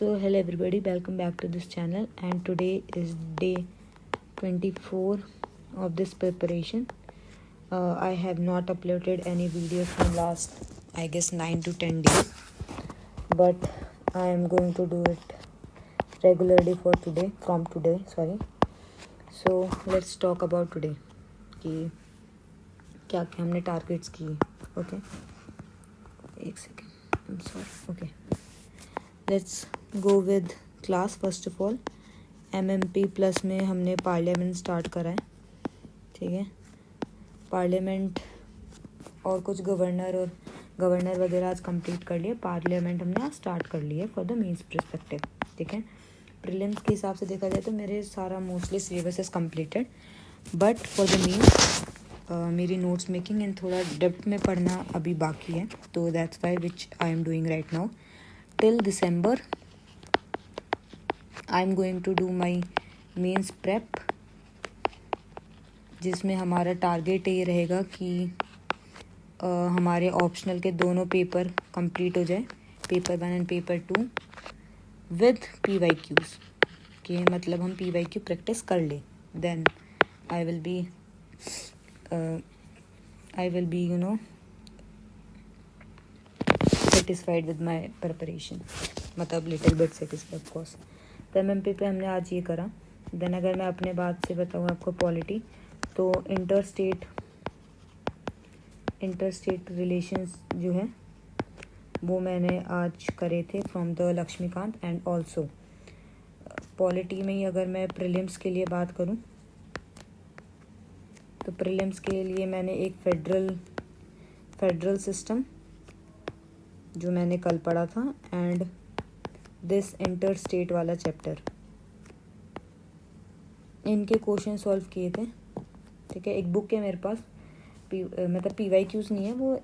So hello everybody, welcome back to this channel, and today is day 24 of this preparation. I have not uploaded any videos from last I guess 9 to 10 days, but I am going to do it regularly from today. So let's talk about today कि क्या क्या हमने targets किए. Okay, एक second, I am sorry. Okay, let's go with class. First of all MMP plus में हमने parliament start करा है. ठीक है, पार्लियामेंट और कुछ गवर्नर वगैरह आज कंप्लीट कर लिए. पार्लियामेंट हमने आज स्टार्ट कर लिया फॉर द मेंस पर्सपेक्टिव. ठीक है, प्रीलिम्स के हिसाब से देखा जाए तो मेरे सारा mostly syllabus is completed, but for the mains मेरी नोट्स मेकिंग एंड थोड़ा डेप्थ में पढ़ना अभी बाकी है. तो that's why which I am doing right now. Till December I am going to do my mains prep, जिसमें हमारा टारगेट ये रहेगा कि हमारे ऑप्शनल के दोनों पेपर कंप्लीट हो जाए, paper 1 and paper 2 with PYQs. कि मतलब हम PYQ प्रैक्टिस कर ले. Then I will be satisfied with my preparation, मतलब little bit satisfied of course. तो MMP पे हमने आज ये करा. देन अगर मैं अपने बात से बताऊँ आपको पॉलिटी, तो इंटर स्टेट रिलेशंस जो है वो मैंने आज करे थे from the Laxmikanth. And also polity में ही अगर मैं प्रीलिम्स के लिए बात करूं, तो प्रीलिम्स के लिए मैंने एक फेडरल सिस्टम जो मैंने कल पढ़ा था, एंड दिस इंटर स्टेट वाला चैप्टर, इनके क्वेश्चन सॉल्व किए थे. ठीक है, एक बुक है मेरे पास, मतलब PYQs नहीं है, वो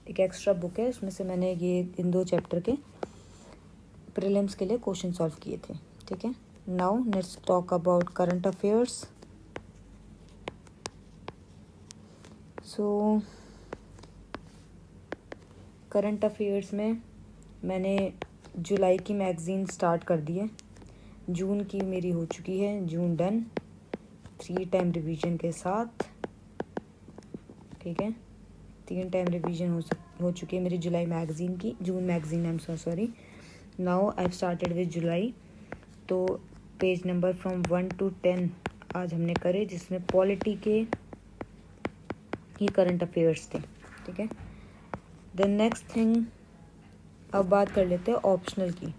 एक एक्स्ट्रा बुक है, उसमें से मैंने ये इन 2 चैप्टर के प्रीलिम्स के लिए क्वेश्चन सॉल्व किए थे. ठीक है, now let's talk about current affairs. So current affairs में मैंने जुलाई की मैगज़ीन स्टार्ट कर दी है. जून की मेरी हो चुकी है, जून डन 3 टाइम रिवीजन के साथ. ठीक है, 3 टाइम रिवीजन हो चुकी है मेरी जुलाई मैगज़ीन की. जून magazine, I am so sorry. Now I started with July. तो पेज नंबर फ्रॉम 1 to 10 आज हमने करे, जिसमें पॉलिटी के ही करंट अफेयर्स थे. ठीक है, द नेक्स्ट थिंग, अब बात कर लेते हैं ऑप्शनल की.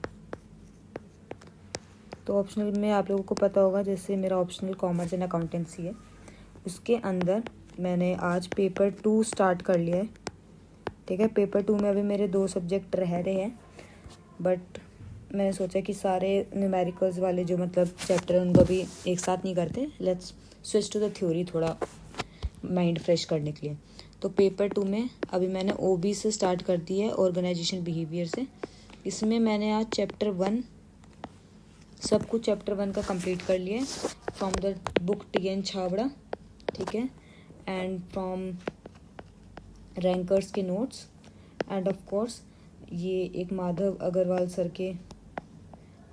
तो ऑप्शनल में आप लोगों को पता होगा, जैसे मेरा ऑप्शनल कॉमर्स एंड अकाउंटेंसी है, उसके अंदर मैंने आज पेपर 2 स्टार्ट कर लिया है. ठीक है, पेपर 2 में अभी मेरे 2 सब्जेक्ट रह रहे हैं, बट मैंने सोचा कि सारे न्यूमेरिकल्स वाले जो मतलब चैप्टर हैं उनको भी एक साथ नहीं करते. Let's switch to the theory, थोड़ा माइंड फ्रेश करने के लिए. तो पेपर 2 में अभी मैंने OB से स्टार्ट कर दी है, ऑर्गेनाइजेशन बिहेवियर से. इसमें मैंने आज चैप्टर 1 सब कुछ चैप्टर 1 का कंप्लीट कर लिया है from the book TN Chhabra. ठीक है, एंड फ्रॉम रैंकर्स के नोट्स, एंड ऑफ कोर्स ये एक माधव अग्रवाल सर के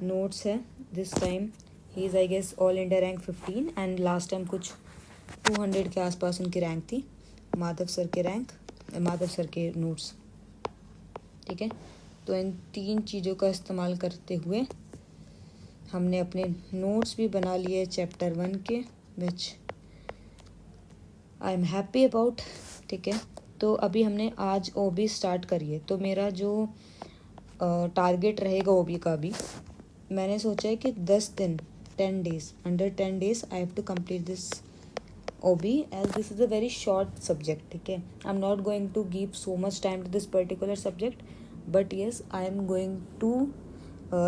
नोट्स है. This time he is I guess all India rank 15, and last time कुछ 200 के आसपास उनकी रैंक थी. माधव सर के नोट्स. ठीक है, तो इन 3 चीज़ों का इस्तेमाल करते हुए हमने अपने नोट्स भी बना लिए चैप्टर 1 के, विच आई एम हैप्पी अबाउट. ठीक है, तो अभी हमने आज OB स्टार्ट करी है. तो मेरा जो टारगेट रहेगा OB का भी, मैंने सोचा है कि 10 days under 10 days I have to complete this OB, as this is a very short subject. ठीक है, I am not going to give so much time to this particular subject, but yes, I am going to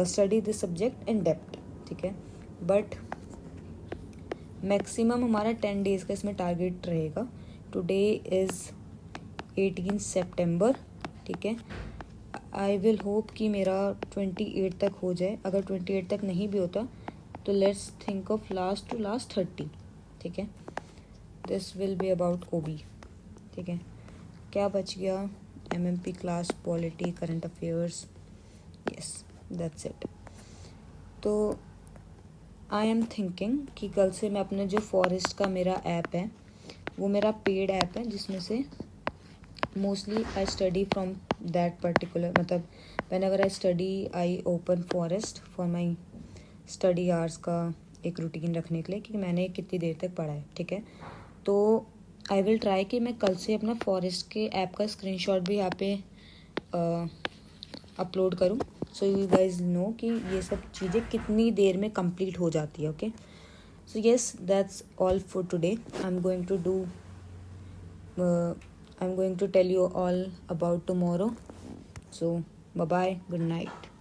study this subject in depth. ठीक है, but maximum हमारा 10 days का इसमें target रहेगा. Today is 18 सितंबर. ठीक है, आई विल होप कि मेरा 28 तक हो जाए. अगर 28 तक नहीं भी होता तो let's think of last to last 30. ठीक है, this will be about OB. ठीक है, क्या बच गया? MMP class, polity, current affairs. Yes, that's it. तो आई एम थिंकिंग कि कल से मैं अपने जो फॉरेस्ट का मेरा ऐप है वो मेरा पेड ऐप है, जिसमें से mostly I study from that particular, मतलब whenever I study I open forest for my study hours का एक रूटीन रखने के लिए कि मैंने कितनी देर तक पढ़ा है, ठीक है। तो आई विल ट्राई कि मैं कल से अपना फॉरेस्ट के ऐप का स्क्रीनशॉट भी यहाँ पे अपलोड करूँ, सो यू गाइज नो कि ये सब चीज़ें कितनी देर में कंप्लीट हो जाती है। Okay, so yes, that's all for today. I am going to tell you all about tomorrow. So bye bye, good night.